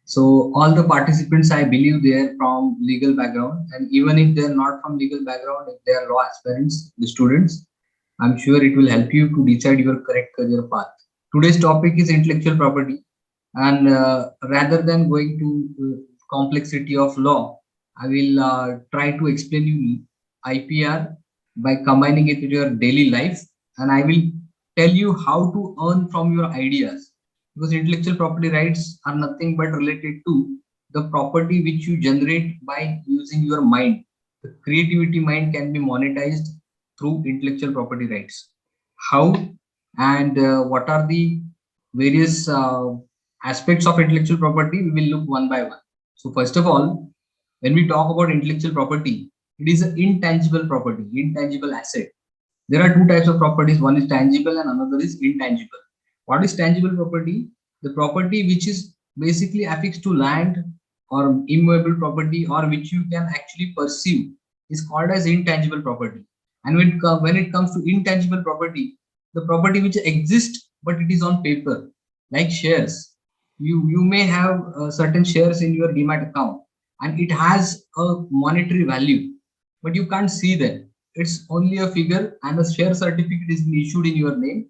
So all the participants, I believe they are from legal background, and even if they are not from legal background, if they are law aspirants, the students, I'm sure it will help you to decide your correct career path. Today's topic is intellectual property, and rather than going to complexity of law, I will try to explain you IPR by combining it with your daily life, and I will tell you how to earn from your ideas, because intellectual property rights are nothing but related to the property which you generate by using your mind. The creativity mind can be monetized through intellectual property rights. How and what are the various aspects of intellectual property, we will look one by one. So first of all, when we talk about intellectual property, it is an intangible property, intangible asset. There are two types of properties. One is tangible and another is intangible. What is tangible property? The property which is basically affixed to land or immovable property, or which you can actually perceive, is called as intangible property. And when it comes to intangible property, the property which exists but it is on paper, like shares. You may have certain shares in your demat account, and it has a monetary value, but you can't see them. It's only a figure, and a share certificate is issued in your name,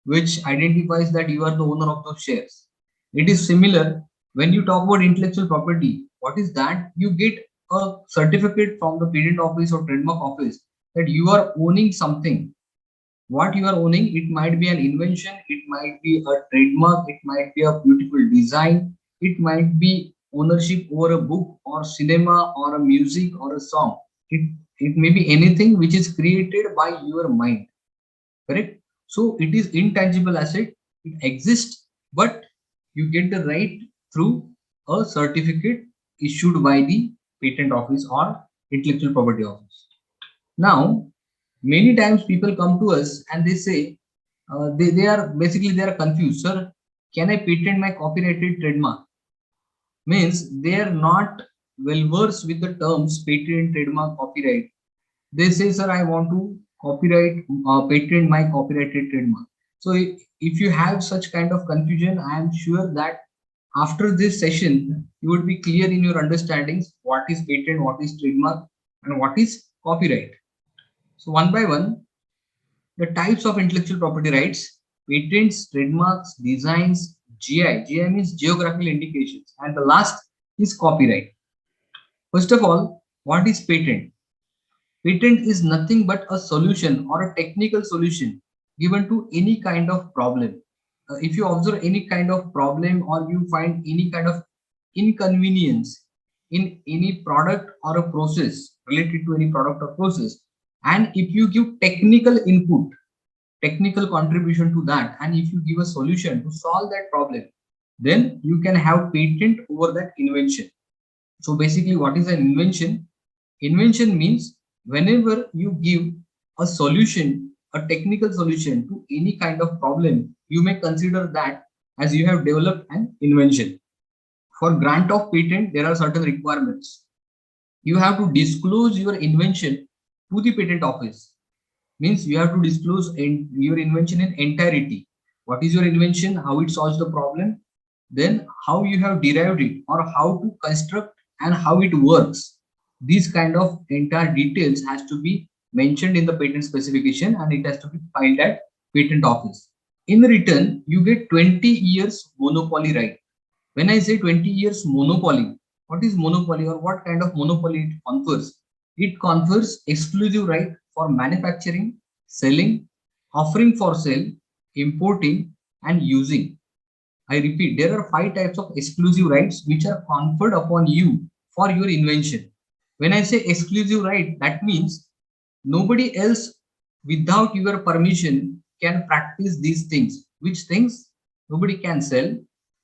which identifies that you are the owner of those shares. It is similar when you talk about intellectual property. What is that? You get a certificate from the patent office or trademark office that you are owning something. What you are owning, it might be an invention, it might be a trademark, it might be a beautiful design, it might be ownership over a book or cinema or a music or a song. It may be anything which is created by your mind, correct? So it is intangible asset. It exists, but you get the right through a certificate issued by the patent office or intellectual property office. Now, many times people come to us and they say, they are basically they are confused. Sir, can I patent my copyrighted trademark? Means they are not well versed with the terms patent, trademark, copyright. They say, sir, I want to copyright, patent my copyrighted trademark. So if you have such kind of confusion, I am sure that after this session, you would be clear in your understandings what is patent, what is trademark, and what is copyright. So one by one, the types of intellectual property rights: patents, trademarks, designs, GI. GI means geographical indications. And the last is copyright. First of all, what is patent? Patent is nothing but a solution or a technical solution given to any kind of problem. If you observe any kind of problem or you find any kind of inconvenience in any product or a process related to any product or process, and if you give technical input, technical contribution to that, and if you give a solution to solve that problem, then you can have patent over that invention. So basically, what is an invention? Invention means whenever you give a solution, a technical solution to any kind of problem, you may consider that as you have developed an invention. For grant of patent, there are certain requirements. You have to disclose your invention to the patent office. Means you have to disclose your invention in entirety. What is your invention, how it solves the problem, then how you have derived it or how to construct and how it works. These kind of entire details has to be mentioned in the patent specification, and it has to be filed at patent office. In return, you get 20 years monopoly right. When I say 20 years monopoly, what is monopoly or what kind of monopoly it confers? It confers exclusive right for manufacturing, selling, offering for sale, importing, and using. I repeat, there are 5 types of exclusive rights which are conferred upon you for your invention. When I say exclusive right, that means nobody else without your permission can practice these things. Which things? Nobody can sell,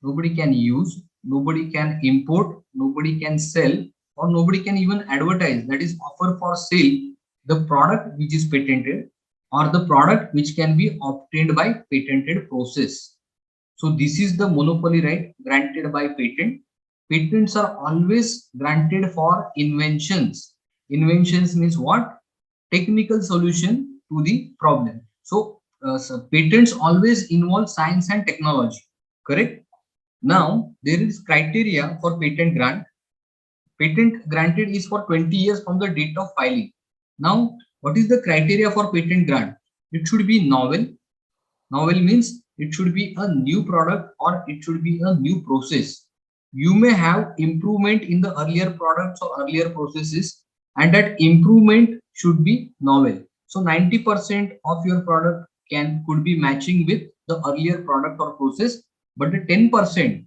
nobody can use, nobody can import, nobody can sell, or nobody can even advertise, that is offer for sale, the product which is patented or the product which can be obtained by patented process. So this is the monopoly right granted by patent. Patents are always granted for inventions. Inventions means what? Technical solution to the problem. So patents always involve science and technology, correct? Now, there is criteria for patent grant. Patent granted is for 20 years from the date of filing. Now, what is the criteria for patent grant? It should be novel. Novel means it should be a new product or it should be a new process. You may have improvement in the earlier products or earlier processes, and that improvement should be novel. So 90% of your product could be matching with the earlier product or process, but the 10%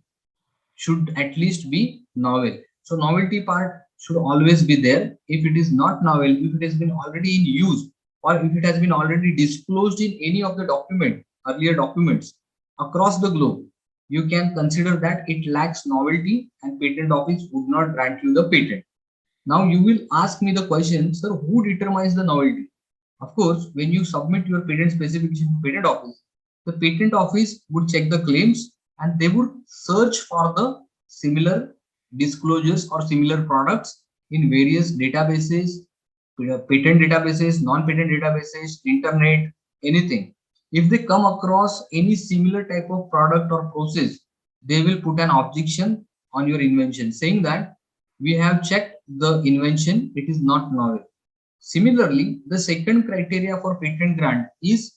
should at least be novel. So novelty part should always be there. If it is not novel, if it has been already in use, or if it has been already disclosed in any of the earlier documents across the globe, you can consider that it lacks novelty and patent office would not grant you the patent. Now you will ask me the question, sir, who determines the novelty? Of course, when you submit your patent specification to patent office, the patent office would check the claims and they would search for the similar disclosures or similar products in various databases, patent databases, non-patent databases, internet, anything. If they come across any similar type of product or process, they will put an objection on your invention saying that we have checked the invention, it is not novel. Similarly, the second criteria for patent grant is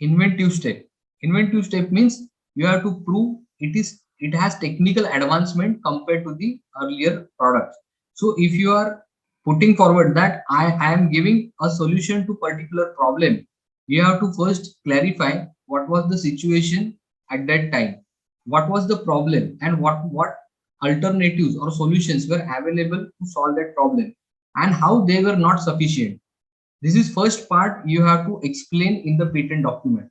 inventive step. Inventive step means you have to prove it has technical advancement compared to the earlier products. So if you are putting forward that I am giving a solution to particular problem, you have to first clarify what was the situation at that time, what was the problem, and what alternatives or solutions were available to solve that problem, and how they were not sufficient. This is first part you have to explain in the patent document,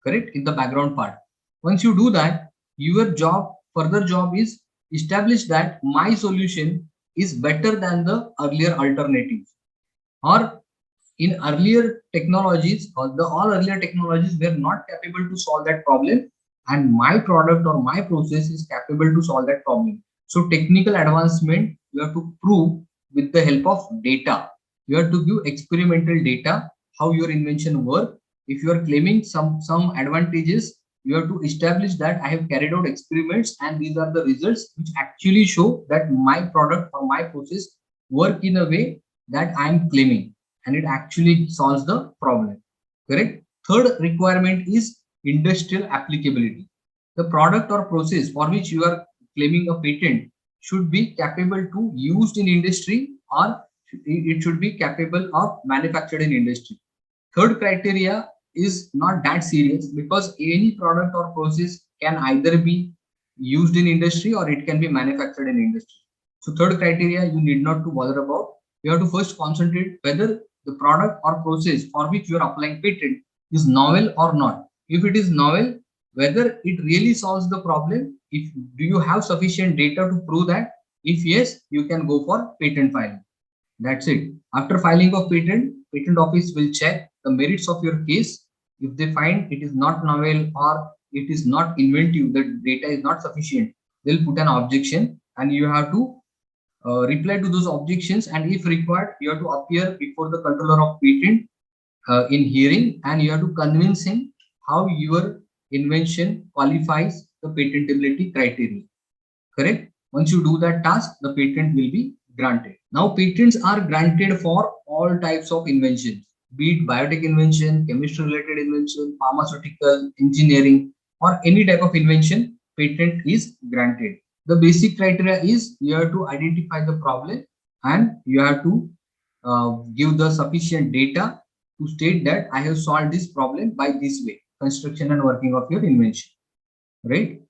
correct? In the background part. Once you do that, your further job is establish that my solution is better than the earlier alternatives. Or in earlier technologies, or the all earlier technologies were not capable to solve that problem, and my product or my process is capable to solve that problem. So technical advancement you have to prove with the help of data. You have to give experimental data how your invention work. If you are claiming some advantages, you have to establish that I have carried out experiments and these are the results which actually show that my product or my process work in a way that I am claiming, and it actually solves the problem, correct? Third requirement is industrial applicability. The product or process for which you are claiming a patent should be capable to used in industry, or it should be capable of manufactured in industry. Third criteria is not that serious because any product or process can either be used in industry or it can be manufactured in industry. So third criteria you need not to bother about. You have to first concentrate whether the product or process for which you are applying patent is novel or not. If it is novel, whether it really solves the problem, if do you have sufficient data to prove that? If yes, you can go for patent filing. That's it. After filing of patent, patent office will check the merits of your case. If they find it is not novel or it is not inventive, the data is not sufficient, they'll put an objection and you have to reply to those objections, and if required, you have to appear before the controller of patent in hearing, and you have to convince him how your invention qualifies the patentability criteria. Correct? Once you do that task, the patent will be granted. Now, patents are granted for all types of inventions, be it biotech invention, chemistry related invention, pharmaceutical, engineering, or any type of invention, patent is granted. The basic criteria is you have to identify the problem and you have to give the sufficient data to state that I have solved this problem by this way, construction and working of your invention, right?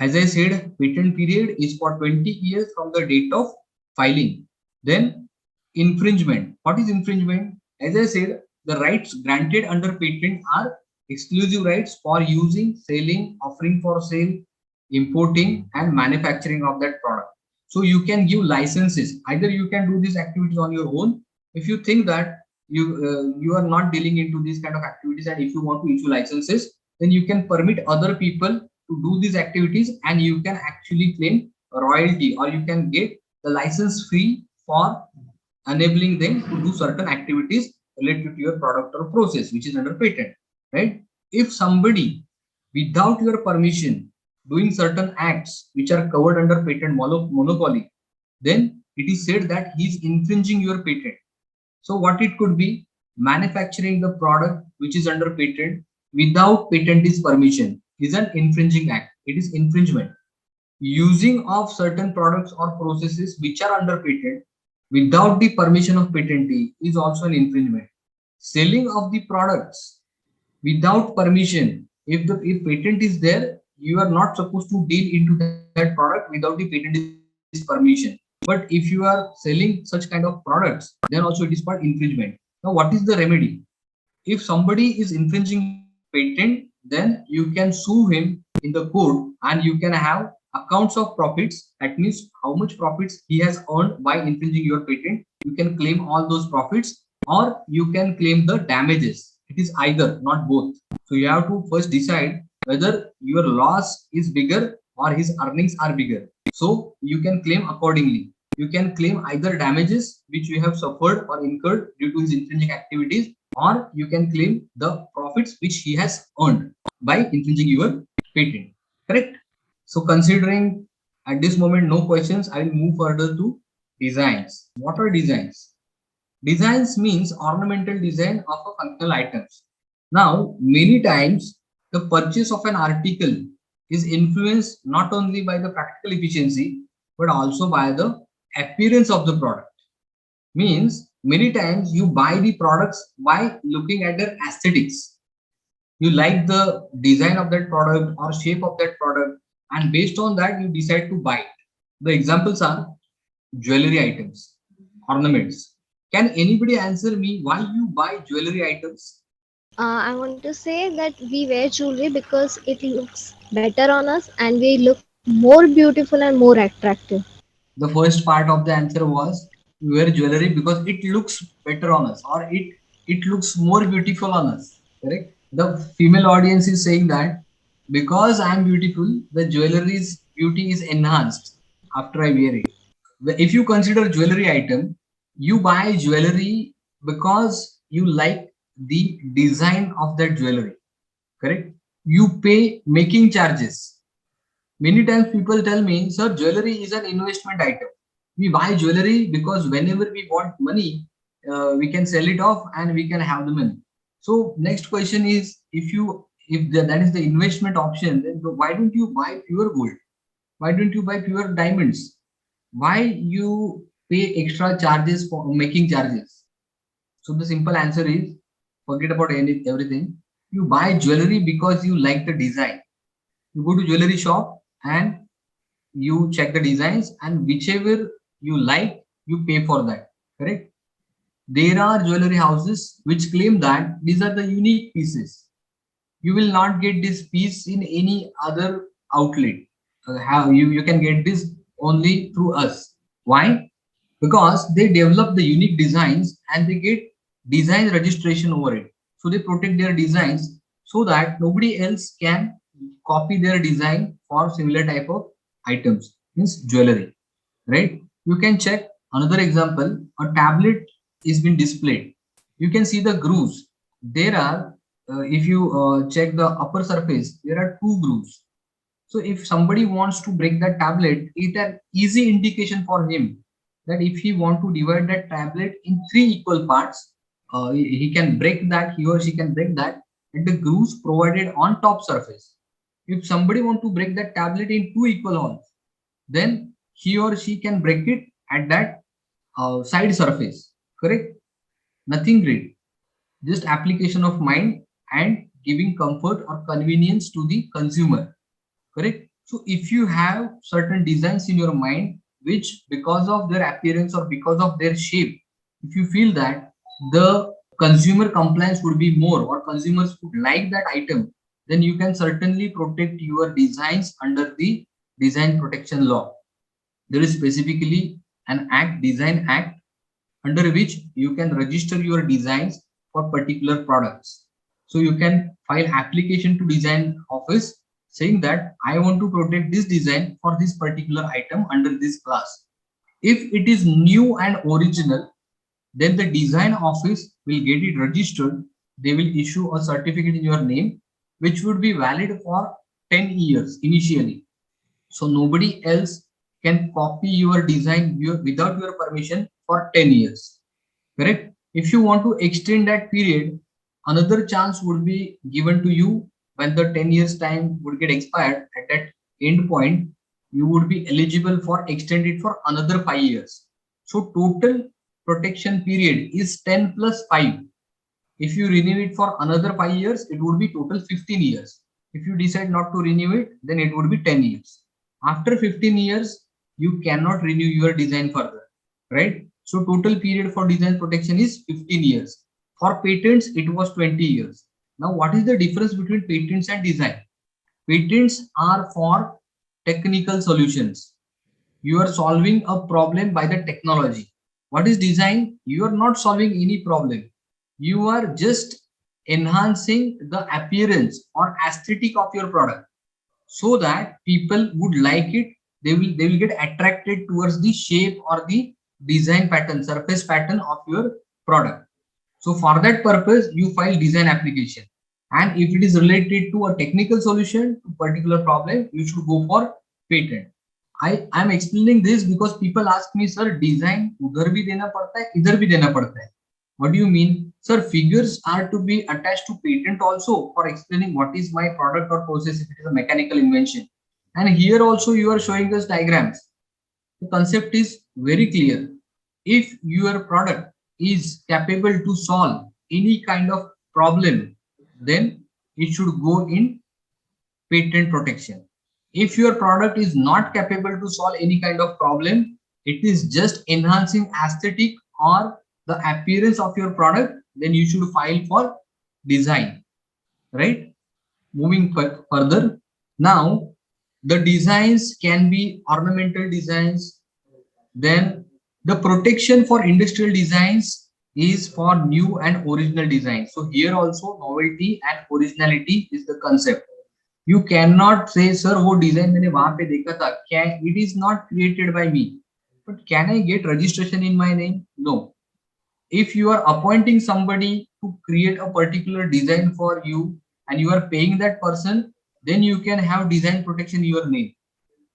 As I said, patent period is for 20 years from the date of filing. Then infringement. What is infringement? As I said, the rights granted under patent are exclusive rights for using, selling, offering for sale, importing, and manufacturing of that product. So you can give licenses. Either you can do these activities on your own. If you think that you are not dealing into these kind of activities, and if you want to issue licenses, then you can permit other people to do these activities, and you can actually claim a royalty, or you can get the license fee for enabling them to do certain activities related to your product or process which is under patent, right? If somebody without your permission doing certain acts which are covered under patent monopoly, then it is said that he is infringing your patent. So what it could be, manufacturing the product which is under patent without patentee permission is an infringing act. It is infringement. Using of certain products or processes which are under patent without the permission of patentee is also an infringement. Selling of the products without permission, if patent is there, you are not supposed to deal into that product without the patentee's permission. But if you are selling such kind of products, then also it is called infringement. Now what is the remedy? If somebody is infringing your patent, then you can sue him in the court and you can have accounts of profits. That means how much profits he has earned by infringing your patent. You can claim all those profits, or you can claim the damages. It is either, not both. So you have to first decide whether your loss is bigger or his earnings are bigger. So you can claim accordingly. You can claim either damages which you have suffered or incurred due to his infringing activities, or you can claim the profits which he has earned by infringing your patent. Correct? So considering at this moment no questions, I will move further to designs. What are designs? Designs means ornamental design of a functional items. Now, many times the purchase of an article is influenced not only by the practical efficiency but also by the appearance of the product. Means many times you buy the products by looking at their aesthetics. You like the design of that product or shape of that product, and based on that you decide to buy it. The examples are jewelry items, ornaments. Can anybody answer me why you buy jewelry items? I want to say that we wear jewelry because it looks better on us and we look more beautiful and more attractive. The first part of the answer was we wear jewelry because it looks better on us, or it looks more beautiful on us. Correct? The female audience is saying that because I am beautiful, the jewelry's beauty is enhanced after I wear it. If you consider jewelry item, you buy jewelry because you like the design of that jewelry. Correct? You pay making charges. Many times people tell me, sir, jewelry is an investment item. We buy jewelry because whenever we want money, we can sell it off and we can have the money. So next question is, if that is the investment option, then why don't you buy pure gold? Why don't you buy pure diamonds? Why you pay extra charges for making charges? So the simple answer is, forget about everything. You buy jewelry because you like the design. You go to jewelry shop and you check the designs, and whichever you like you pay for that. Correct? There are jewelry houses which claim that these are the unique pieces. You will not get this piece in any other outlet. How you can get this only through us. Why? Because they develop the unique designs and they get design registration over it. So they protect their designs so that nobody else can copy their design for similar type of items, means jewelry. Right? You can check another example. A tablet is been displayed. You can see the grooves. There are, if you check the upper surface, there are two grooves. So if somebody wants to break that tablet, it an easy indication for him that if he want to divide that tablet in three equal parts, he can break that, he or she can break that at the grooves provided on top surface. If somebody want to break that tablet in two equal holes, then he or she can break it at that side surface. Correct? Nothing great, just application of mind and giving comfort or convenience to the consumer. Correct? So if you have certain designs in your mind which because of their appearance or because of their shape, if you feel that the consumer compliance would be more or consumers would like that item, then you can certainly protect your designs under the design protection law. There is specifically an act, design act, under which you can register your designs for particular products. So you can file application to design office saying that I want to protect this design for this particular item under this class. If it is new and original, then the design office will get it registered. They will issue a certificate in your name, which would be valid for 10 years initially. So nobody else can copy your design without your permission for 10 years. Correct? If you want to extend that period, another chance would be given to you when the 10 years time would get expired. At that end point, you would be eligible for extend it for another 5 years. So total protection period is 10 plus 5. If you renew it for another 5 years, it would be total 15 years. If you decide not to renew it, then it would be 10 years. After 15 years, you cannot renew your design further, right? So total period for design protection is 15 years. For patents, it was 20 years. Now, what is the difference between patents and design? Patents are for technical solutions. You are solving a problem by the technology. What is design? You are not solving any problem. You are just enhancing the appearance or aesthetic of your product so that people would like it. They will get attracted towards the shape or the design pattern, surface pattern of your product. So for that purpose, you file design application. And if it is related to a technical solution to particular problem, you should go for patent. I'm explaining this because people ask me, sir, design उधर भी देना पड़ता है, इधर भी देना पड़ता है. What do you mean? Sir, figures are to be attached to patent also for explaining what is my product or process if it is a mechanical invention. And here also you are showing us diagrams. The concept is very clear. If your product is capable to solve any kind of problem, then it should go in patent protection. If your product is not capable to solve any kind of problem, it is just enhancing aesthetic or the appearance of your product, then you should file for design, right? Moving further, now the designs can be ornamental designs. Then the protection for industrial designs is for new and original design. So here also novelty and originality is the concept. You cannot say, sir, वो design मैंने वहां पे देखा था. It is not created by me. But can I get registration in my name? No. If you are appointing somebody to create a particular design for you and you are paying that person, then you can have design protection in your name.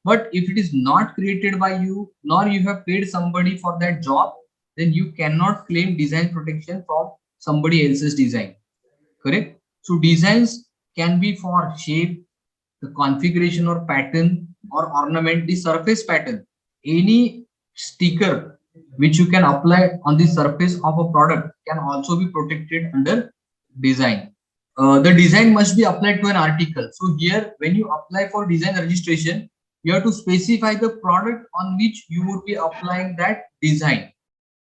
But if it is not created by you, nor you have paid somebody for that job, then you cannot claim design protection from somebody else's design. Correct? So designs can be for shape, the configuration or pattern, or ornament, the surface pattern. Any sticker which you can apply on the surface of a product can also be protected under design. The design must be applied to an article. So here, when you apply for design registration, you have to specify the product on which you would be applying that design.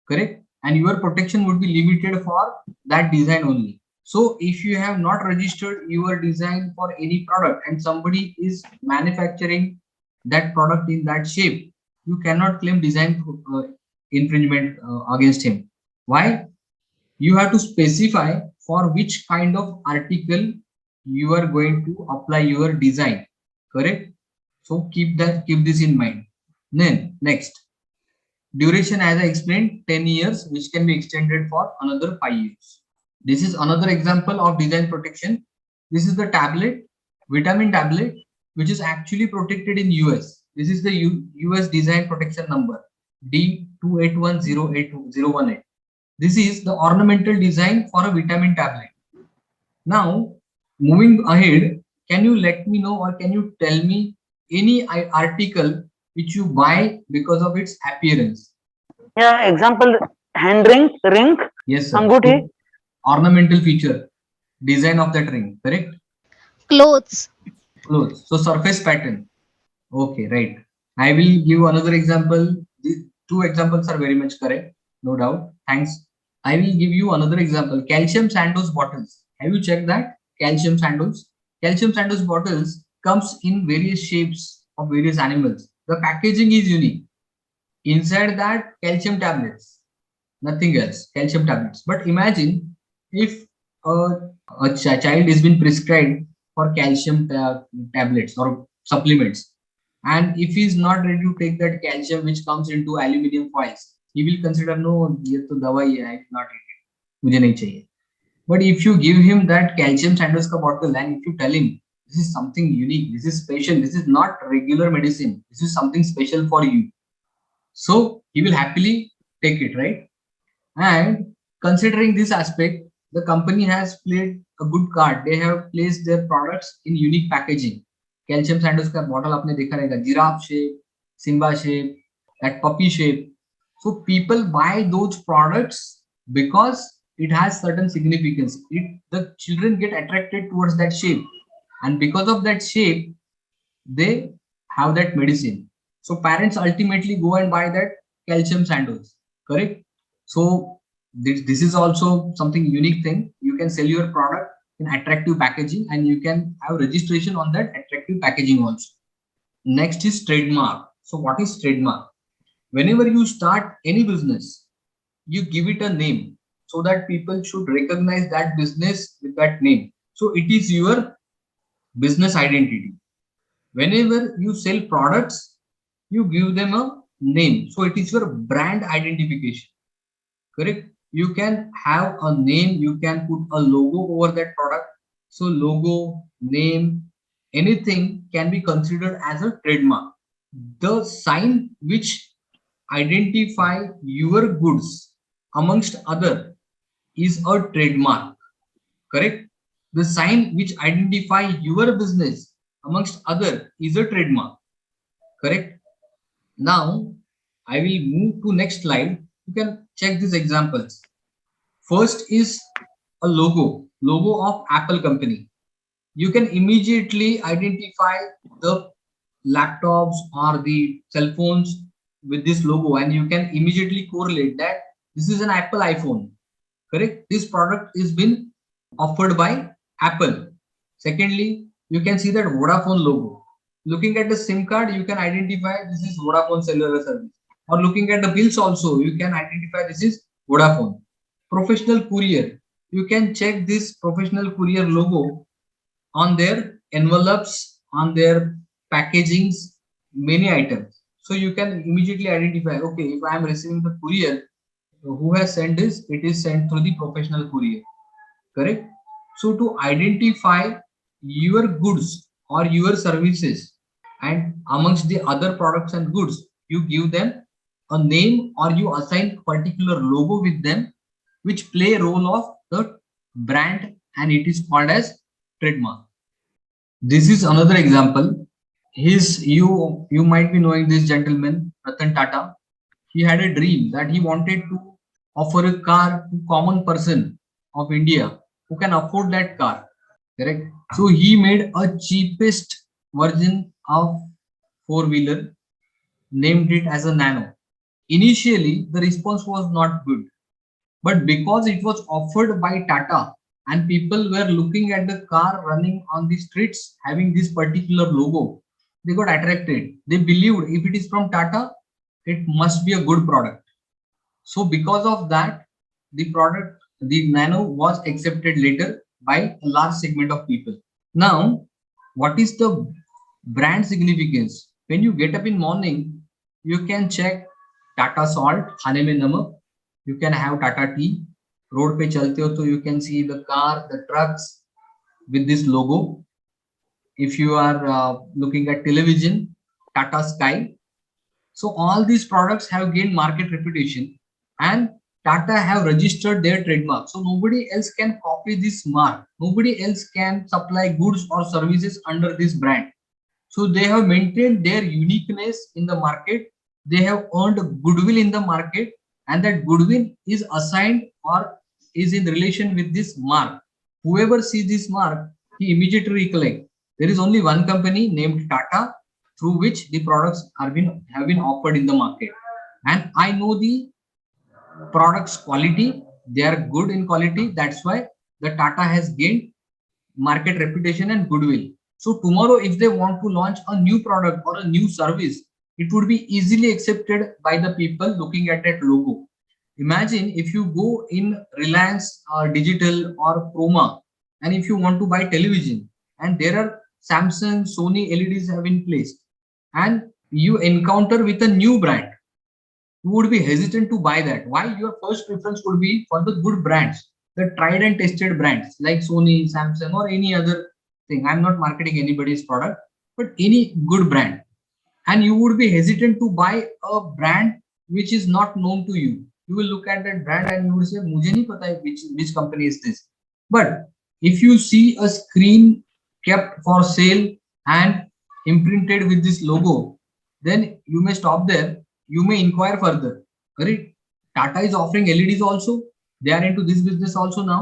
Correct? And your protection would be limited for that design only. So if you have not registered your design for any product and somebody is manufacturing that product in that shape, you cannot claim design infringement against him. Why? You have to specify for which kind of article you are going to apply your design. Correct? So keep this in mind. Then next, duration, as I explained, 10 years, which can be extended for another 5 years. This is another example of design protection. This is the tablet, vitamin tablet, which is actually protected in US. This is the US design protection number D281081018. This is the ornamental design for a vitamin tablet. Now, moving ahead, can you let me know or can you tell me any article which you buy because of its appearance? Yeah, example, hand ring. Yes, sir. Anguthi. Ornamental feature, design of that ring, correct? Clothes. Clothes. So surface pattern. Okay, right. I will give another example. These two examples are very much correct, no doubt. Thanks. I will give you another example. Calcium Sandoz bottles. Have you checked that? Calcium Sandoz. Calcium Sandoz bottles comes in various shapes of various animals. The packaging is unique. Inside that, calcium tablets. Nothing else. Calcium tablets. But imagine if a child is been prescribed for calcium tablets or supplements, and if he is not ready to take that calcium which comes into aluminum foils, he will consider, no, ये तो दवाई है, I will not eat it, मुझे नहीं चाहिए. But if you give him that calcium Sandoz ka bottle and if you tell him this is something unique, this is special, this is not regular medicine, this is something special for you. So he will happily take it, right? And considering this aspect, the company has played a good card. They have placed their products in unique packaging. Calcium sandals का bottle आपने देखा रहेगा, giraffe shape, Simba shape, that puppy shape. So people buy those products because it has certain significance. The children get attracted towards that shape, and because of that shape, they have that medicine. So parents ultimately go and buy that calcium sandals, correct? So this is also something unique thing. You can sell your product in attractive packaging, and you can have registration on that attractive packaging also. Next is trademark. So what is trademark? Whenever you start any business, you give it a name so that people should recognize that business with that name. So it is your business identity. Whenever you sell products, you give them a name. So it is your brand identification, correct? You can have a name, you can put a logo over that product. So logo, name, anything can be considered as a trademark. The sign which identify your goods amongst other is a trademark, correct? The sign which identify your business amongst other is a trademark, correct? Now I will move to next slide. You can check these examples. First is a logo of Apple company. You can immediately identify the laptops or the cell phones with this logo, and you can immediately correlate that this is an Apple iPhone, correct? This product is been offered by Apple. Secondly, you can see that Vodafone logo. Looking at the SIM card, you can identify this is Vodafone cellular service. Or looking at the bills also, you can identify this is Vodafone. Professional courier. You can check this professional courier logo on their envelopes, on their packagings, many items. So you can immediately identify, okay, if I am receiving the courier, who has sent this, it is sent through the professional courier, correct? So to identify your goods or your services, and amongst the other products and goods, you give them a name or you assign particular logo with them, which play a role of the brand, and it is called as trademark. This is another example. You might be knowing this gentleman, Ratan Tata. He had a dream that he wanted to offer a car to common person of India who can afford that car. Correct. So he made a cheapest version of four-wheeler, named it as a Nano. Initially, the response was not good, but because it was offered by Tata and people were looking at the car running on the streets having this particular logo, they got attracted. They believed if it is from Tata, it must be a good product. So because of that, the Nano was accepted later by a large segment of people. Now, what is the brand significance? When you get up in morning, you can check Tata salt, खाने में नमक. You can have Tata tea. Road पे चलते हो तो you can see the car, the trucks with this logo. If you are looking at television, Tata Sky. So all these products have gained market reputation, and Tata have registered their trademark. So nobody else can copy this mark. Nobody else can supply goods or services under this brand. So they have maintained their uniqueness in the market. They have earned goodwill in the market, and that goodwill is assigned or is in relation with this mark. Whoever sees this mark, he immediately recollect. There is only one company named Tata through which the products have been offered in the market, and I know the products quality. They are good in quality. That's why the Tata has gained market reputation and goodwill. So tomorrow, if they want to launch a new product or a new service, it would be easily accepted by the people looking at that logo. Imagine if you go in Reliance Digital or Chroma, and if you want to buy television, and there are Samsung, Sony LEDs have been placed, and you encounter with a new brand, you would be hesitant to buy that. Why? Your first preference would be for the good brands, the tried and tested brands like Sony, Samsung, or any other thing. I'm not marketing anybody's product, but any good brand. And you would be hesitant to buy a brand which is not known to you. You will look at that brand and you will say, "Mujhe nahi pata hai which company is this." But if you see a screen kept for sale and imprinted with this logo, then you may stop there. You may inquire further. Correct? Tata is offering LEDs also. They are into this business also now,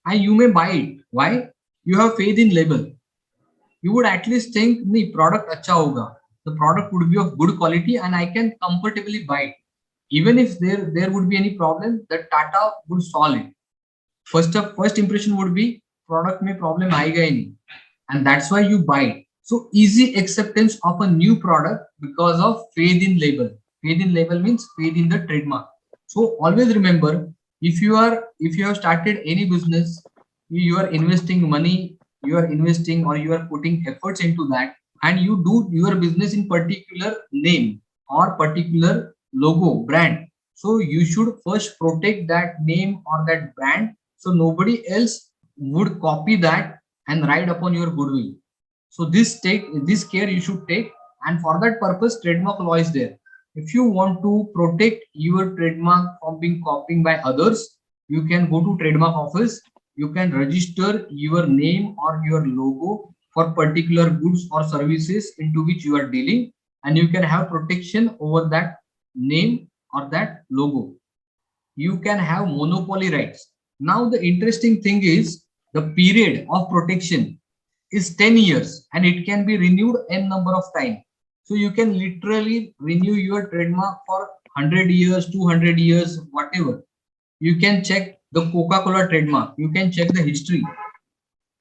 and you may buy it. Why? You have faith in label. You would at least think the product acha hoga. The product would be of good quality and I can comfortably buy it. Even if there would be any problem, that Tata would solve it. First impression would be product में problem आएगा ही नहीं, and that's why you buy it. So easy acceptance of a new product because of faith in label. Faith in label means faith in the trademark. So always remember, if you have started any business, you are investing money, you are investing or you are putting efforts into that, and you do your business in particular name or particular logo brand. So you should first protect that name or that brand, so nobody else would copy that and ride upon your goodwill. So this care you should take, and for that purpose trademark law is there. If you want to protect your trademark from being copied by others, you can go to trademark office. You can register your name or your logo for particular goods or services into which you are dealing, and you can have protection over that name or that logo. You can have monopoly rights. Now the interesting thing is the period of protection is 10 years and it can be renewed n number of times. So you can literally renew your trademark for 100 years, 200 years, whatever. You can check the Coca-Cola trademark. You can check the history.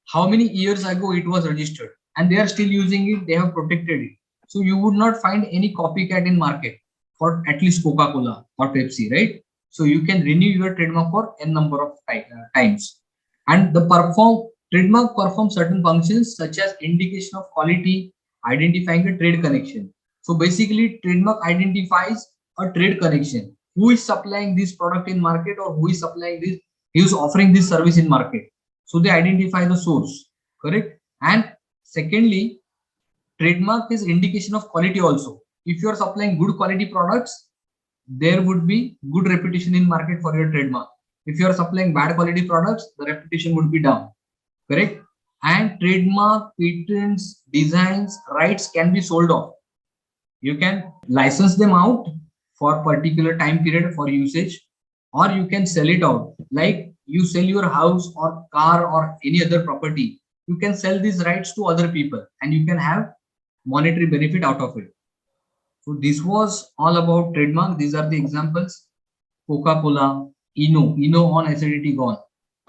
How many years ago it was registered, and they are still using it. They have protected it. So you would not find any copycat in market for at least Coca-Cola or Pepsi, right? So you can renew your trademark for n number of times. And the trademark performs certain functions such as indication of quality, identifying a trade connection. So basically, trademark identifies a trade connection. Who is supplying this product in market, or who is supplying this, who is offering this service in market. So they identify the source, correct? And secondly, trademark is indication of quality also. If you are supplying good quality products, there would be good reputation in market for your trademark. If you are supplying bad quality products, the reputation would be down, correct? And trademark, patents, designs, rights can be sold off. You can license them out for particular time period for usage, or you can sell it out. Like you sell your house or car or any other property, you can sell these rights to other people and you can have monetary benefit out of it. So this was all about trademark. These are the examples. Coca-Cola, Eno on acidity gone.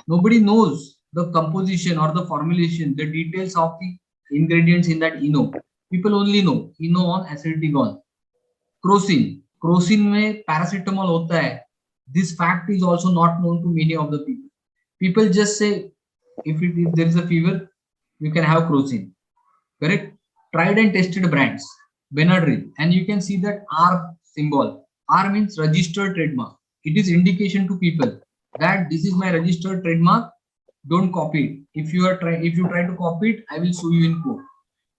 Nobody knows the composition or the formulation, the details of the ingredients in that Eno. People only know Eno on acidity gone. Crocin में paracetamol होता है. This fact is also not known to many of the people. People just say, if there is a fever, you can have crocin. Correct? Tried and tested brands. Benadryl, and you can see that R symbol. R means registered trademark. It is indication to people that this is my registered trademark. Don't copy it. If you try to copy it, I will sue you in court.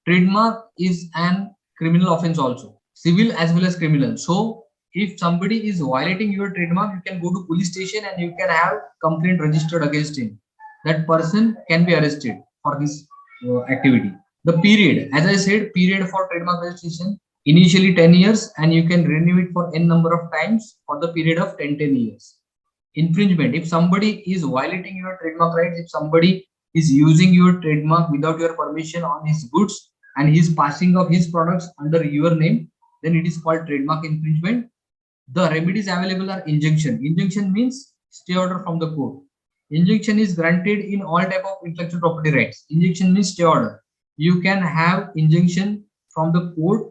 Trademark is an criminal offense also, civil as well as criminal. So if somebody is violating your trademark, you can go to police station and you can have complaint registered against him. That person can be arrested for this activity. The period, as I said, period for trademark registration, initially 10 years, and you can renew it for n number of times for the period of 10 years. Infringement, if somebody is violating your trademark rights, if somebody is using your trademark without your permission on his goods and he is passing off his products under your name, then it is called trademark infringement. The remedies available are injunction. Injunction means stay order from the court. Injunction is granted in all type of intellectual property rights. Injunction means stay order. You can have injunction from the court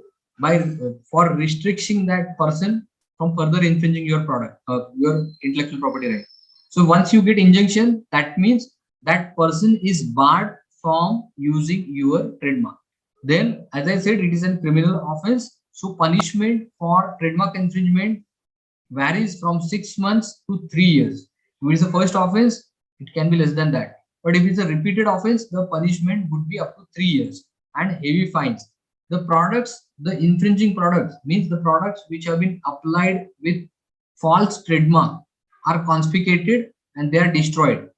for restricting that person from further infringing your product, your intellectual property right. So once you get injunction, that means that person is barred from using your trademark. Then, as I said, it is a criminal offense. So punishment for trademark infringement varies from 6 months to 3 years. If it is the first offense, it can be less than that. But if it's a repeated offense, the punishment would be up to 3 years and heavy fines. The products, the infringing products, means the products which have been applied with false trademark, are confiscated and they are destroyed.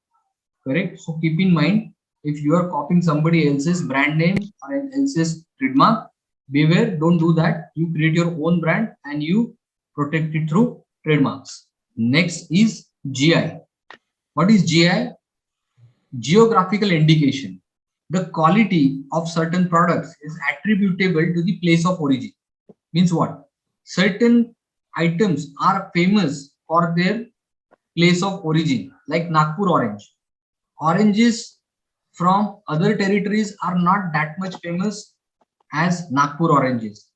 Correct? So keep in mind, if you are copying somebody else's brand name or else's trademark, beware, don't do that. You create your own brand and you protect it through trademarks. Next is GI. What is GI? Geographical indication. The quality of certain products is attributable to the place of origin. Means what? Certain items are famous for their place of origin, like Nagpur orange. Oranges from other territories are not that much famous as Nagpur oranges.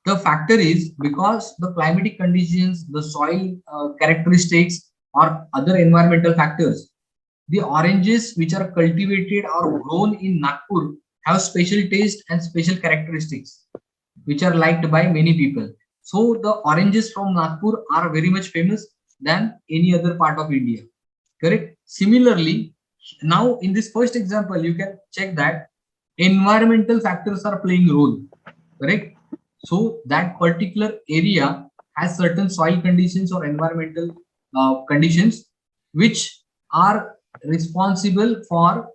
The factor is because the climatic conditions, the soil characteristics, or other environmental factors. The oranges which are cultivated or grown in Nagpur have special taste and special characteristics which are liked by many people. So the oranges from Nagpur are very much famous than any other part of India. Correct? Similarly, now in this first example, you can check that environmental factors are playing role. Correct? So that particular area has certain soil conditions or environmental conditions which are responsible for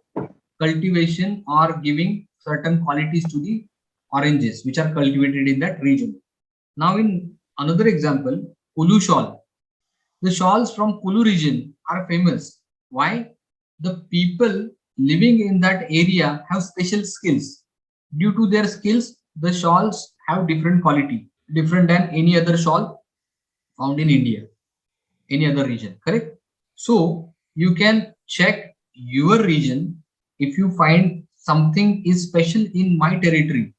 cultivation or giving certain qualities to the oranges which are cultivated in that region. Now, in another example, Kulu shawl. The shawls from Kulu region are famous. Why? The people living in that area have special skills. Due to their skills, the shawls have different quality, different than any other shawl found in India, any other region. Correct? So you can check your region if you find something is special in my territory,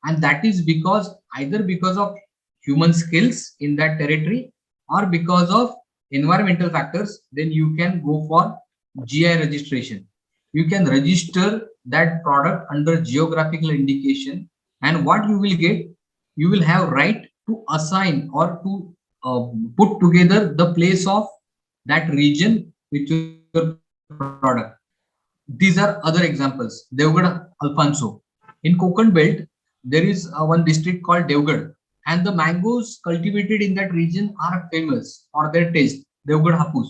and that is because either because of human skills in that territory or because of environmental factors, then you can go for GI registration. You can register that product under geographical indication, and what you will get, you will have right to assign or to put together the place of that region with your product. These are other examples. Devgad Alfonso. In Konkan belt, there is one district called Devgad, and the mangoes cultivated in that region are famous for their taste. Devgad Hapus.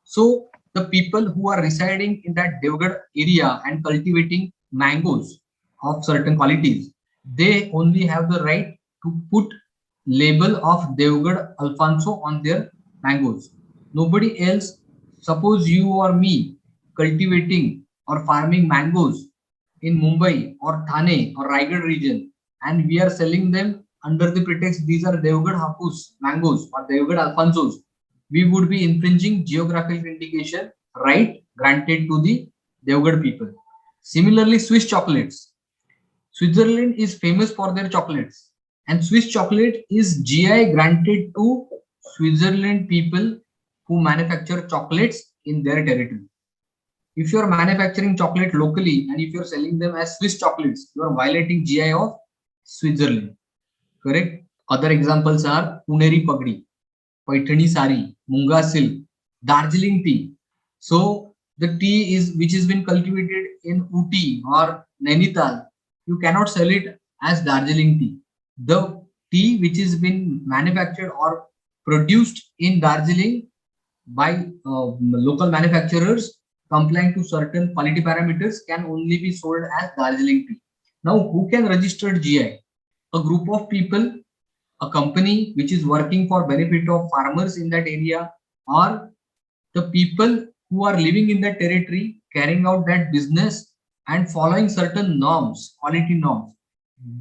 So the people who are residing in that Devgad area and cultivating mangoes of certain qualities, they only have the right to put label of Devgad Alfonso on their mangoes. Nobody else. Suppose you or me cultivating or farming mangoes in Mumbai or Thane or Raigad region, and we are selling them under the pretext these are Devgad Hapus mangoes or Devgad Alfonsos, we would be infringing geographical indication right granted to the Devgad people. Similarly, Swiss chocolates. Switzerland is famous for their chocolates, and Swiss chocolate is GI granted to Switzerland people who manufacture chocolates in their territory. If you are manufacturing chocolate locally and if you are selling them as Swiss chocolates, you are violating GI of Switzerland. Correct? Other examples are Puneri Pagdi, Paithani Sari, Munga Silk, Darjeeling tea. So the tea is which has been cultivated in Uti or Nainital. You cannot sell it as Darjeeling tea. The tea which has been manufactured or produced in Darjeeling by local manufacturers complying to certain quality parameters can only be sold as Darjeeling tea. Now, who can register GI? A group of people, a company which is working for benefit of farmers in that area, or the people who are living in that territory carrying out that business and following certain norms, quality norms.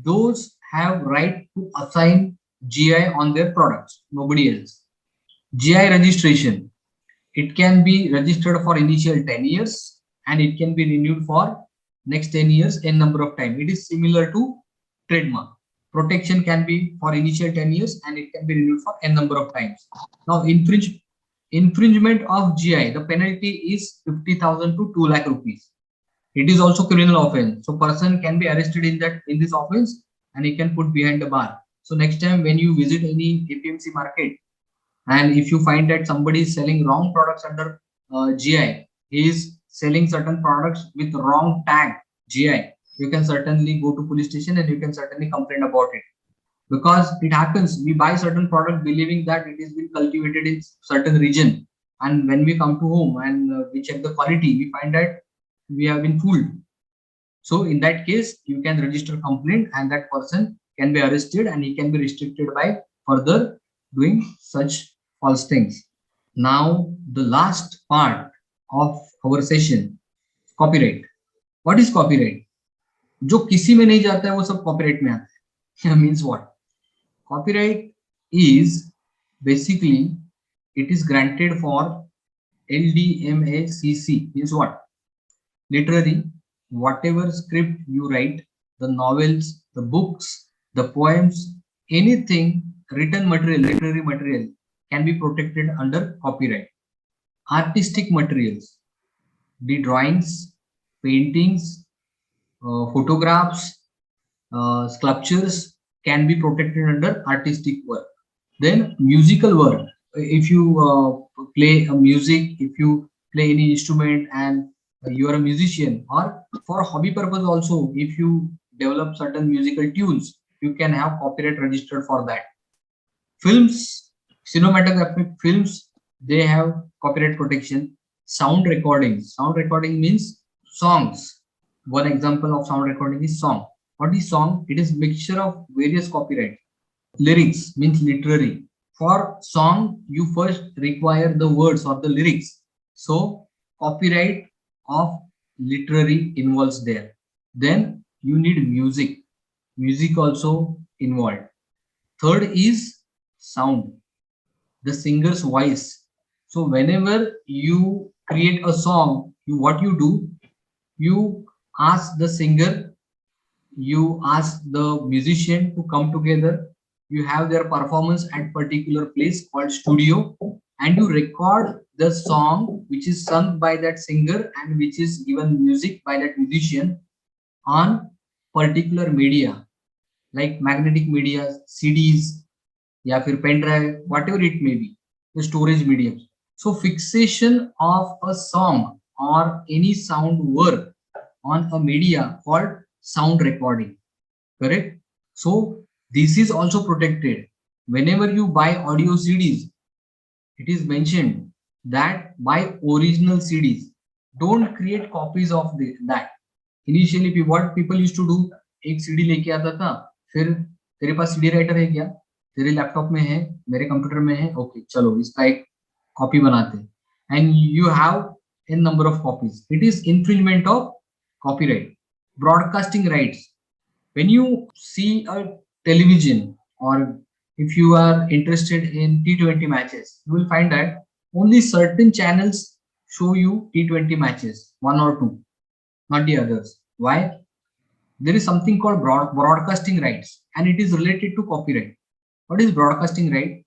Those have right to assign GI on their products, nobody else. GI registration. It can be registered for initial 10 years and it can be renewed for next 10 years n number of time. It is similar to trademark. Protection can be for initial 10 years and it can be renewed for n number of times. Now, infringement of GI, the penalty is 50,000 to 2 lakh rupees. It is also criminal offense. So person can be arrested in this offense and he can put behind the bar. So next time when you visit any APMC market, and if you find that somebody is selling wrong products under GI, he is selling certain products with wrong tag GI, you can certainly go to police station and you can certainly complain about it, because it happens. We buy certain product believing that it is been cultivated in certain region, and when we come to home and we check the quality, we find that we have been fooled. So in that case, you can register complaint and that person can be arrested and he can be restricted by further doing such false things. Now, the last part of our session, copyright. What is copyright? जो किसी में नहीं जाता है वो सब copyright में आता है. Means what? Copyright is basically, it is granted for LDMACC. Means what? Literary, whatever script you write, the novels, the books, the poems, anything written material, literary material can be protected under copyright. Artistic materials, the drawings, paintings, photographs, sculptures can be protected under artistic work. Then musical work, if you play a music, if you play any instrument and you are a musician, or for hobby purpose also, if you develop certain musical tunes, you can have copyright registered for that. Films, cinematographic films, they have copyright protection. Sound recording means songs. One example of sound recording is song. What is song? It is mixture of various copyright. Lyrics means literary. For song, you first require the words or the lyrics. So copyright of literary involves there. Then you need music. Music also involved. Third is sound, the singer's voice. So whenever you create a song, what you do, you ask the singer, you ask the musician to come together, you have their performance at particular place called studio, and you record the song which is sung by that singer and which is given music by that musician on particular media like magnetic media, CDs, या फिर pen drive, whatever it may be, the storage mediums. So fixation of a song or any sound work on a media called sound recording, correct? So this is also protected. Whenever you buy audio CDs, it is mentioned that buy original CDs. Don't create copies of that. Initially, what people used to do, एक CD लेके आता था, फिर तेरे पास CD writer है क्या, तेरे laptop में है, मेरे कंप्यूटर में है, ओके चलो इसका एक कॉपी बनाते हैं, and you have n number of copies. It is infringement of copyright. Broadcasting rights. When you see a television or if you are interested in T20 matches, you will find that only certain channels show you T20 matches, one or two, not the others. Why? There is something called broadcasting rights and it is related to copyright. What is broadcasting right?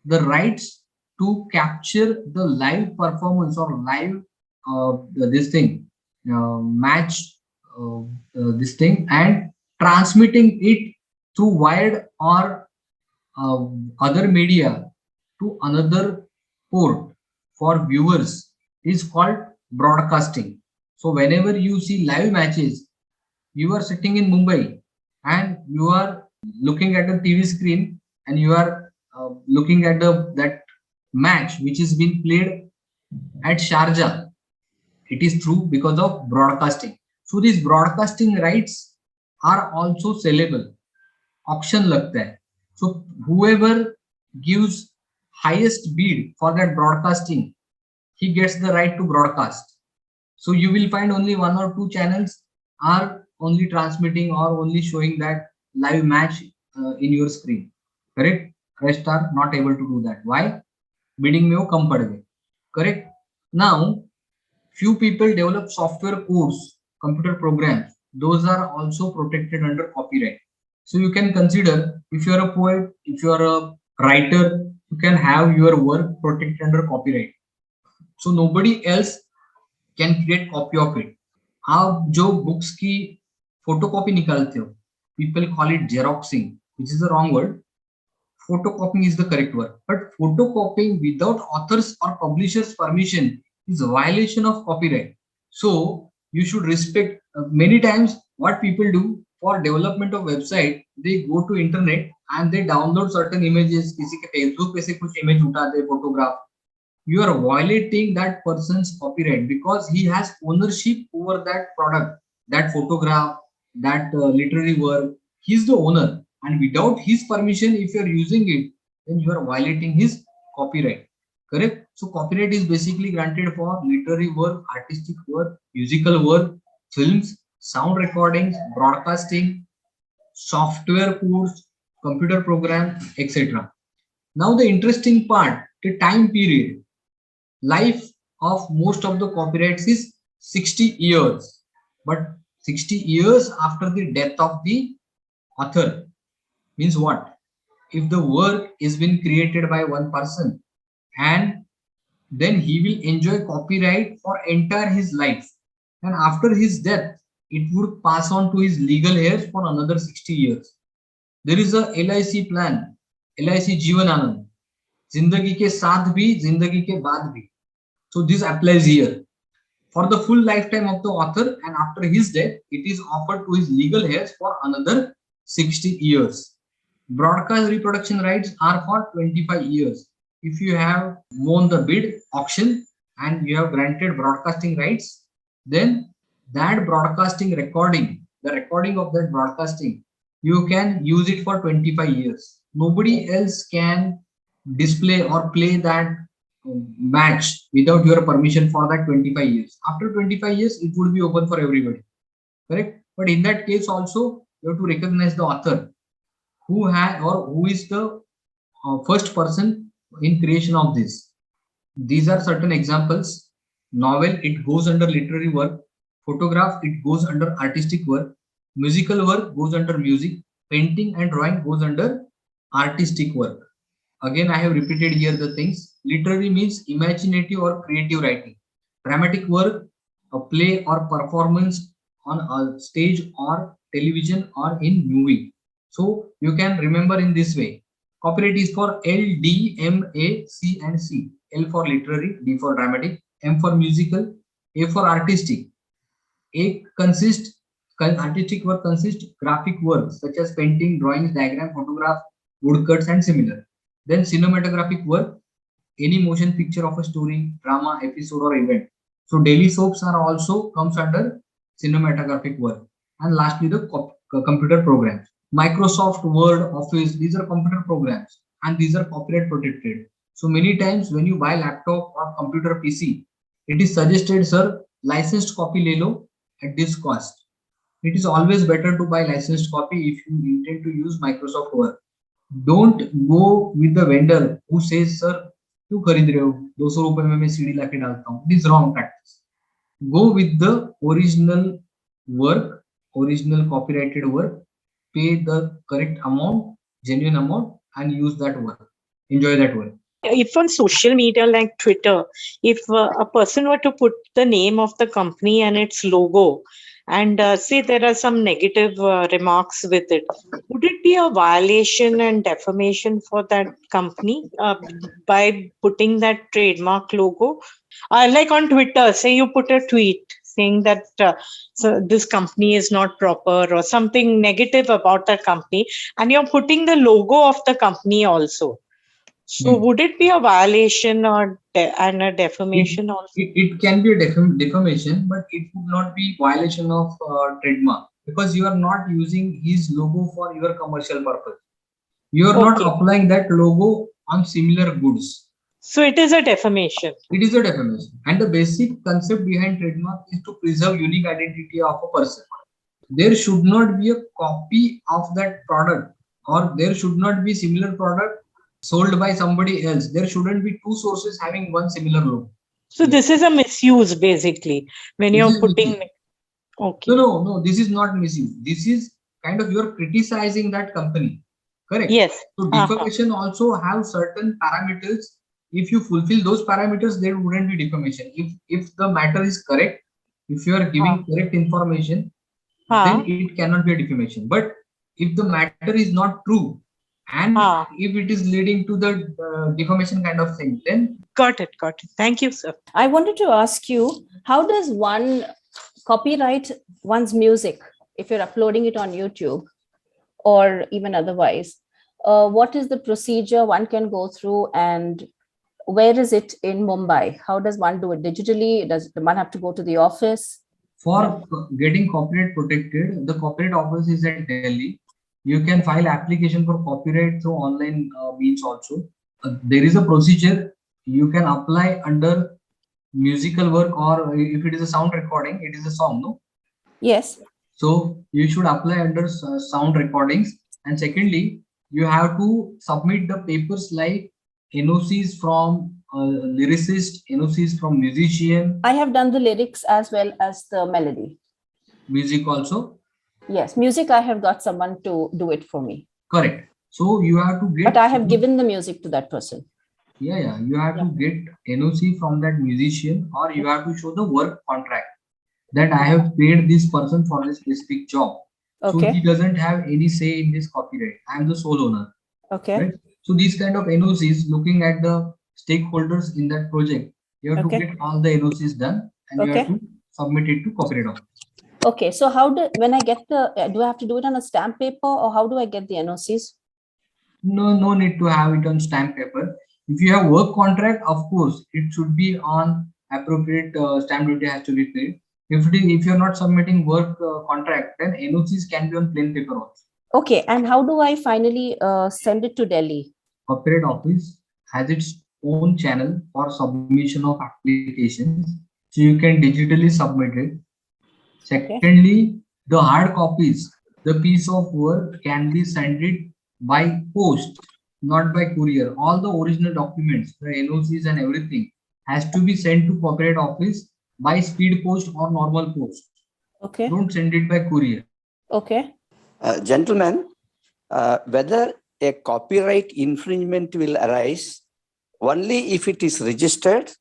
The rights to capture the live performance or live match this thing and transmitting it through wired or other media to another port for viewers is called broadcasting. So whenever you see live matches, you are sitting in Mumbai and you are looking at the TV screen and you are looking at that match which is being played at Sharjah. It is true because of broadcasting. So these broadcasting rights are also sellable. Auction लगता है. So whoever gives highest bid for that broadcasting, he gets the right to broadcast. So you will find only one or two channels are only transmitting or only showing that live match in your screen. Correct? Rest are not able to do that. Why? Bidding में वो कम पड़ गए. Correct? Now, few people develop software codes, computer programs. Those are also protected under copyright. So you can consider if you are a poet, if you are a writer, you can have your work protected under copyright. So nobody else can create copy of it. आप जो books की photocopy निकालते हो, people call it xeroxing, which is the wrong word. Photocopying is the correct word. But photocopying without author's or publisher's permission is a violation of copyright. So you should respect. Many times what people do for development of website, they go to internet and they download certain images. किसी के Facebook पे से कुछ image उठाते हैं, photograph. You are violating that person's copyright because he has ownership over that product, that photograph, that literary work. He's the owner, and without his permission, if you are using it, then you are violating his copyright. Correct? So copyright is basically granted for literary work, artistic work, musical work, films, sound recordings, broadcasting, software codes, computer program, etc. Now the interesting part, the time period. Life of most of the copyrights is 60 years, but 60 years after the death of the author means what? If the work is been created by one person, and then he will enjoy copyright for entire his life, and after his death it would pass on to his legal heirs for another 60 years. There is a LIC plan, LIC Jeevan Anand, जिंदगी के साथ भी जिंदगी के बाद भी. So this applies here for the full lifetime of the author, and after his death it is offered to his legal heirs for another 60 years. Broadcast reproduction rights are for 25 years. If you have won the bid auction and you have granted broadcasting rights, then that broadcasting recording, the recording of that broadcasting, you can use it for 25 years. Nobody else can display or play that match without your permission for that 25 years. After 25 years, it would be open for everybody. Correct? But in that case also, you have to recognize the author who had or who is the first person in creation of this. These are certain examples. Novel, it goes under literary work. Photograph, it goes under artistic work. Musical work goes under music. Painting and drawing goes under artistic work. Again, I have repeated here the things. Literary means imaginative or creative writing. Dramatic work, a play or performance on a stage or television or in movie. So you can remember in this way. Copyright is for L, D, M, A, C and C. L for literary, D for dramatic, M for musical, A for artistic. Artistic work consists graphic works such as painting, drawings, diagram, photograph, woodcuts and similar. Then cinematographic work, any motion picture of a story, drama, episode or event. So daily soaps are also comes under cinematographic work. And lastly, the computer programs. Microsoft Word, Office, these are computer programs and these are copyright protected. So many times when you buy laptop or computer PC, it is suggested, sir, licensed copy le lo at this cost. It is always better to buy licensed copy if you intend to use Microsoft Word. Don't go with the vendor who says, sir, क्यों खरीद रहे हो, 200 रुपए में मैं CD लाके डालता हूँ. This is wrong practice. Go with the original work, original copyrighted work, pay the correct amount, genuine amount, and use that work. Enjoy that work. If on social media like Twitter, if a person were to put the name of the company and its logo, and say there are some negative remarks with it, would it be a violation and defamation for that company by putting that trademark logo? Like on Twitter, say you put a tweet saying that so this company is not proper or something negative about that company, and you're putting the logo of the company also. So would it be a violation or and a defamation also? It can be a defamation, but it would not be violation of trademark because you are not using his logo for your commercial purpose. You are not applying that logo on similar goods. So it is a defamation. It is a defamation. And the basic concept behind trademark is to preserve unique identity of a person. There should not be a copy of that product, or there should not be similar product sold by somebody else. There shouldn't be two sources having one similar logo. So this is a misuse basically when you're putting. Okay. No, this is not misuse. This is kind of you're criticizing that company. Correct? Yes. So defamation also have certain parameters. If you fulfill those parameters, there wouldn't be defamation. If the matter is correct, if you are giving correct information, then it cannot be a defamation. But if the matter is not true And Ah. if it is leading to the deformation kind of thing, then Got it. Thank you, sir. I wanted to ask you, how does one copyright one's music if you're uploading it on YouTube or even otherwise? What is the procedure one can go through, and where is it in Mumbai? How does one do it digitally? Does one have to go to the office? for getting copyright protected, the copyright office is at Delhi. You can file application for copyright through online means also. There is a procedure. You can apply under musical work, or if it is a sound recording, it is a song, no? Yes. So you should apply under sound recordings. And secondly, you have to submit the papers like NOCs from lyricist, NOCs from musician, I have done the lyrics as well as the melody. music also. Yes, music, I have got someone to do it for me. Correct. So you have to get. But I have given the music to that person. Yeah. You have to get NOC from that musician, or you have to show the work contract that I have paid this person for this specific job. So he doesn't have any say in this copyright. I am the sole owner. Okay. Right? So these kind of NOCs, looking at the stakeholders in that project, you have to get all the NOCs done, and you have to submit it to copyright office. Okay. So how when I get the, do I have to do it on a stamp paper, or how do I get the NOCs? No need to have it on stamp paper. If you have work contract, of course, it should be on appropriate stamp duty has to be paid. If you're not submitting work contract, then NOCs can be on plain paper also. Okay. And how do I finally send it to Delhi? Copyright office has its own channel for submission of applications. So you can digitally submit it. Secondly, the hard copies, the piece of work can be sent it by post, not by courier. All the original documents, the NOCs and everything has to be sent to copyright office by speed post or normal post. Okay. Don't send it by courier. Okay. Gentlemen, whether a copyright infringement will arise only if it is registered,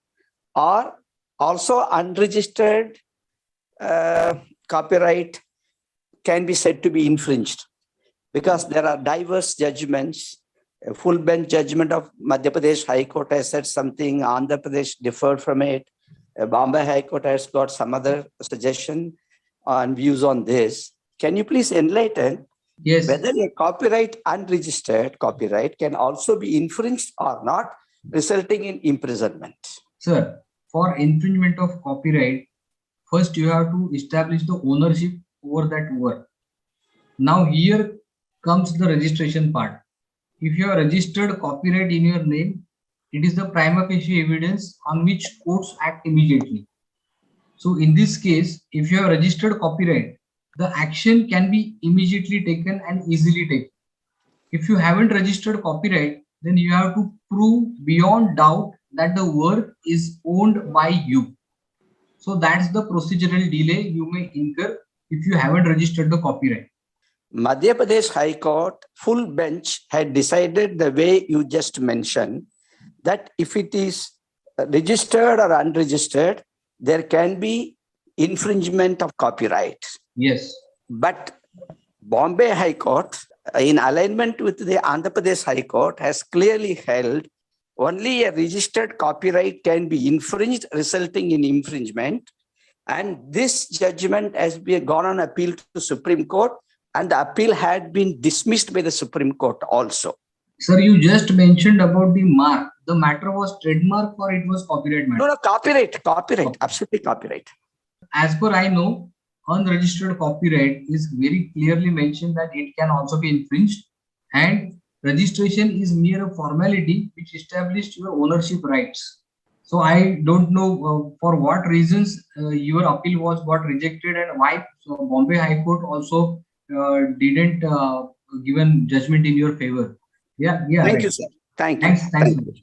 or also unregistered copyright can be said to be infringed, because there are diverse judgments. A full bench judgment of Madhya Pradesh High Court has said something, Andhra Pradesh differed from it. Bombay High Court has got some other suggestion and views on this. Can you please enlighten whether a copyright, unregistered copyright, can also be infringed or not, resulting in imprisonment? Sir, for infringement of copyright, first you have to establish the ownership over that work. Now here comes the registration part. If you have registered copyright in your name, it is the prima facie evidence on which courts act immediately. So in this case, if you have registered copyright, the action can be immediately taken and easily taken. If you haven't registered copyright, then you have to prove beyond doubt that the work is owned by you. So that's the procedural delay you may incur if you haven't registered the copyright. Madhya Pradesh High Court full bench had decided the way you just mentioned, that if it is registered or unregistered, there can be infringement of copyright. Yes. But Bombay High Court, in alignment with the Andhra Pradesh High Court, has clearly held only a registered copyright can be infringed, resulting in infringement. And this judgment has been gone on appeal to Supreme Court, and the appeal had been dismissed by the Supreme Court also. Sir, you just mentioned about the mark. The matter was trademark or it was copyright matter? No, copyright, absolutely copyright. As per I know, unregistered copyright is very clearly mentioned that it can also be infringed, and registration is mere a formality which established your ownership rights. So I don't know for what reasons your appeal got rejected, and why Bombay High Court also didn't given judgment in your favor. Yeah. Thank you, sir. Thank you. Thanks.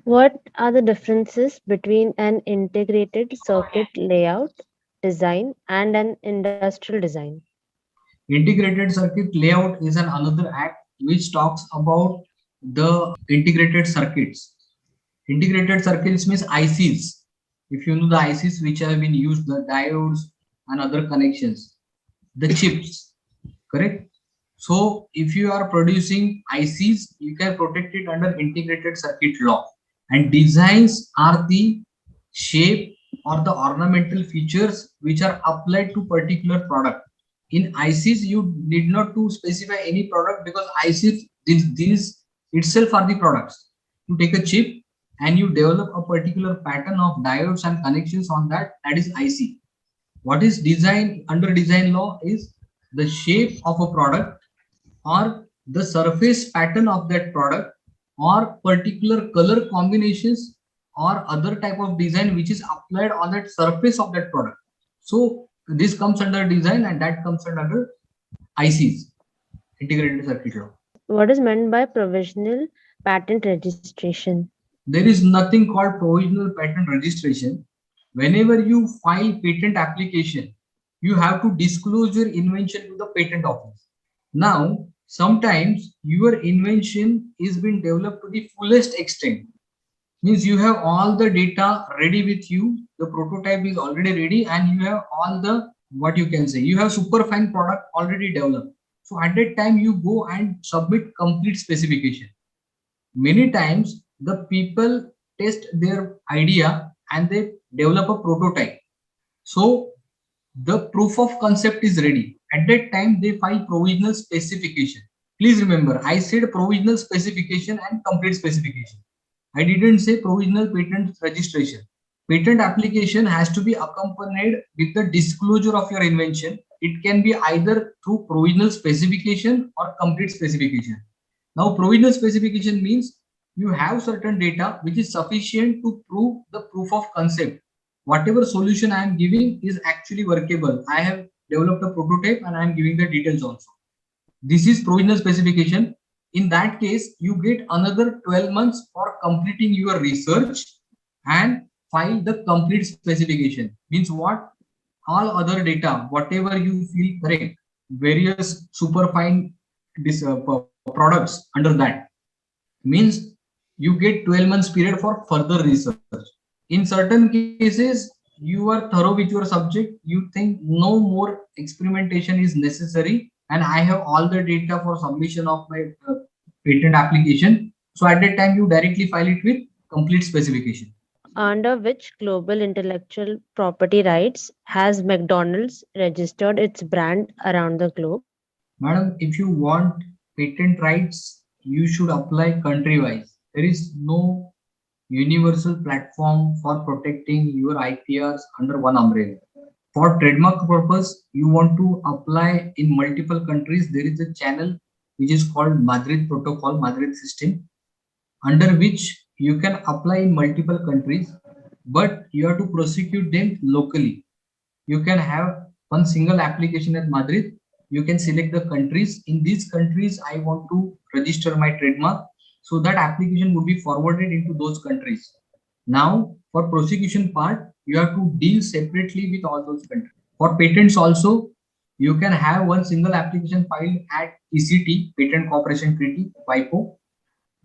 What are the differences between an integrated circuit layout design and an industrial design? Integrated circuit layout is another act which talks about the integrated circuits. Integrated circuits means ICs. If you know the ICs which have been used, the diodes and other connections, the chips, correct? So if you are producing ICs, you can protect it under integrated circuit law. And designs are the shape or the ornamental features which are applied to particular product. In ICs, you need not to specify any product because ICs, these itself are the products. You take a chip and you develop a particular pattern of diodes and connections on that, that is IC. What is design under design law is the shape of a product or the surface pattern of that product or particular color combinations or other type of design which is applied on that surface of that product. So this comes under design and that comes under ICs, integrated circuit law. What is meant by provisional patent registration? There is nothing called provisional patent registration. Whenever you file patent application, you have to disclose your invention to the patent office. Now, sometimes your invention is being developed to the fullest extent. Means you have all the data ready with you, the prototype is already ready, and you have all the, what you can say, you have super fine product already developed. So at that time, you go and submit complete specification. Many times the people test their idea and they develop a prototype. So the proof of concept is ready. At that time, they file provisional specification. Please remember, I said provisional specification and complete specification. I didn't say provisional patent registration. Patent application has to be accompanied with the disclosure of your invention. It can be either through provisional specification or complete specification. Now, provisional specification means you have certain data which is sufficient to prove the proof of concept. Whatever solution I am giving is actually workable. I have developed a prototype and I am giving the details also. This is provisional specification. In that case, you get another 12 months for completing your research and file the complete specification. Means what? All other data, whatever you feel correct, various superfine products under that, means you get 12 months period for further research. In certain cases, you are thorough with your subject, you think no more experimentation is necessary and I have all the data for submission of my patent application. So at that time, you directly file it with complete specification. Under which global intellectual property rights has McDonald's registered its brand around the globe? Madam, if you want patent rights, you should apply country-wise. There is no universal platform for protecting your IPRs under one umbrella. For trademark purpose, you want to apply in multiple countries. There is a channel which is called Madrid Protocol, Madrid system, under which you can apply in multiple countries, but you have to prosecute them locally. You can have one single application at Madrid. You can select the countries. In these countries, I want to register my trademark. So that application would be forwarded into those countries. Now, for prosecution part, you have to deal separately with all those countries. For patents also, you can have one single application filed at PCT, Patent Cooperation Treaty, WIPO.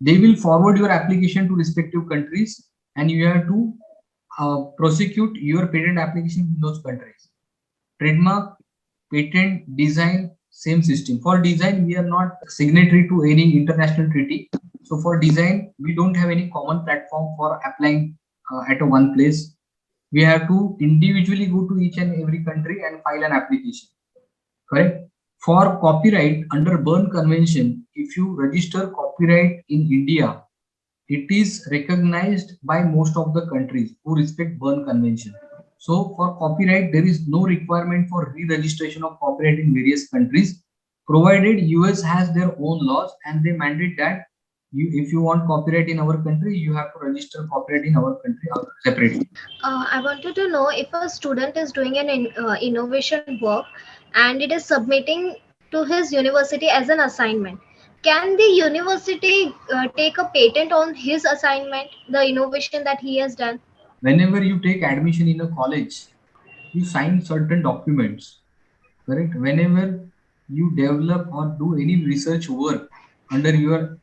They will forward your application to respective countries and you have to prosecute your patent application in those countries. Trademark, patent, design, same system. For design, we are not signatory to any international treaty. So for design, we don't have any common platform for applying at a one place. We have to individually go to each and every country and file an application. Correct? For copyright under Berne Convention, if you register copyright in India, it is recognized by most of the countries who respect Berne Convention. So for copyright, there is no requirement for re-registration of copyright in various countries, provided US has their own laws and they mandate that if you want copyright in our country, you have to register copyright in our country separately. I wanted to know if a student is doing an innovation work and it is submitting to his university as an assignment. Can the university take a patent on his assignment, the innovation that he has done? Whenever you take admission in a college, you sign certain documents, correct? Whenever you develop or do any research work under your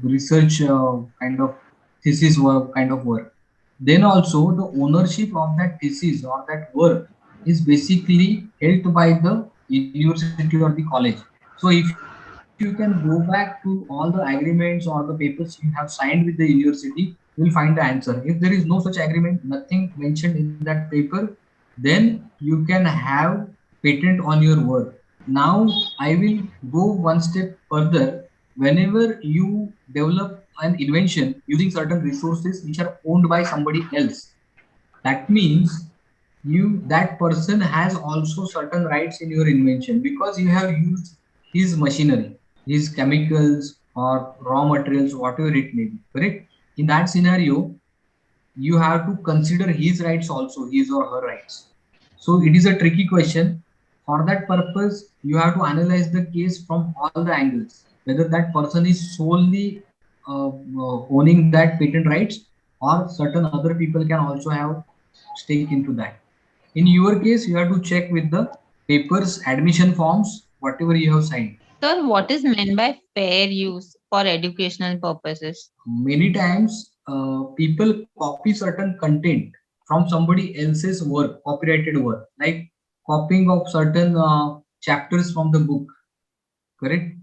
research kind of thesis work kind of work, then also the ownership of that thesis or that work is basically held by the university or the college. So if you you can go back to all the agreements or the papers you have signed with the university, you will find the answer. If there is no such agreement, nothing mentioned in that paper, then you can have patent on your work. Now I will go one step further. Whenever you develop an invention using certain resources which are owned by somebody else, that means that person has also certain rights in your invention because you have used his machinery, his chemicals or raw materials, whatever it may be, correct? In that scenario, you have to consider his rights also, his or her rights. So it is a tricky question. For that purpose, you have to analyze the case from all the angles, whether that person is solely owning that patent rights or certain other people can also have stake into that. In your case, you have to check with the papers, admission forms, whatever you have signed. Sir, what is meant by fair use for educational purposes? Many times, people copy certain content from somebody else's work, copyrighted work, like copying of certain chapters from the book, correct?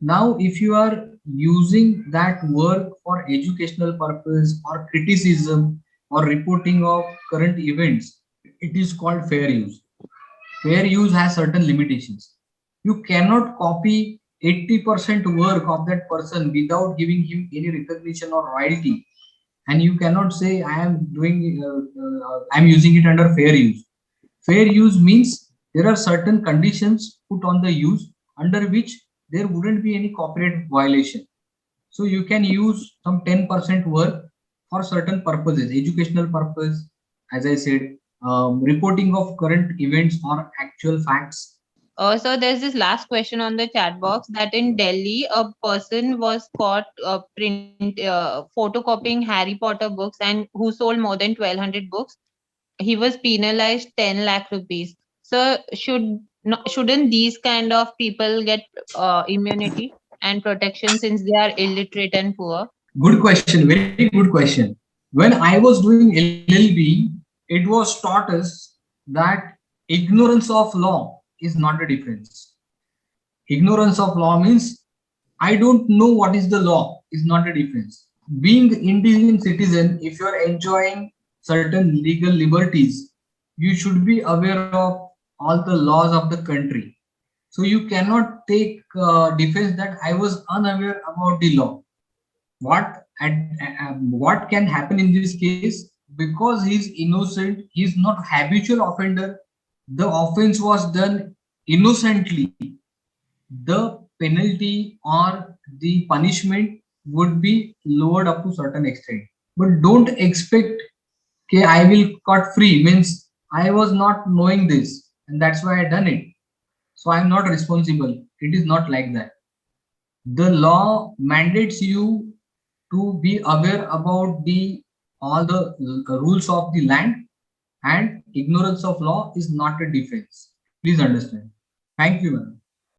Now, if you are using that work for educational purpose or criticism or reporting of current events, it is called fair use. Fair use has certain limitations. You cannot copy 80% work of that person without giving him any recognition or royalty. And you cannot say I am using it under fair use. Fair use means there are certain conditions put on the use under which there wouldn't be any copyright violation. So you can use some 10% work for certain purposes, educational purpose, as I said, reporting of current events or actual facts. So there's this last question on the chat box that in Delhi, a person was caught photocopying Harry Potter books and who sold more than 1,200 books. He was penalized 10 lakh rupees. So shouldn't these kind of people get immunity and protection since they are illiterate and poor? Good question, very good question. When I was doing LLB, it was taught us that ignorance of law is not a difference. Ignorance of law means I don't know what is the law is not a difference. Being Indian citizen, if you are enjoying certain legal liberties, you should be aware of all the laws of the country. So you cannot take defense that I was unaware about the law. What can happen in this case? Because he is innocent, he is not habitual offender, the offense was done innocently, the penalty or the punishment would be lowered up to certain extent. But don't expect okay, I will cut free means I was not knowing this and that's why I done it, so I'm not responsible. It is not like that. The law mandates you to be aware about the all the rules of the land, and ignorance of law is not a defense. Please understand. Thank you, ma'am.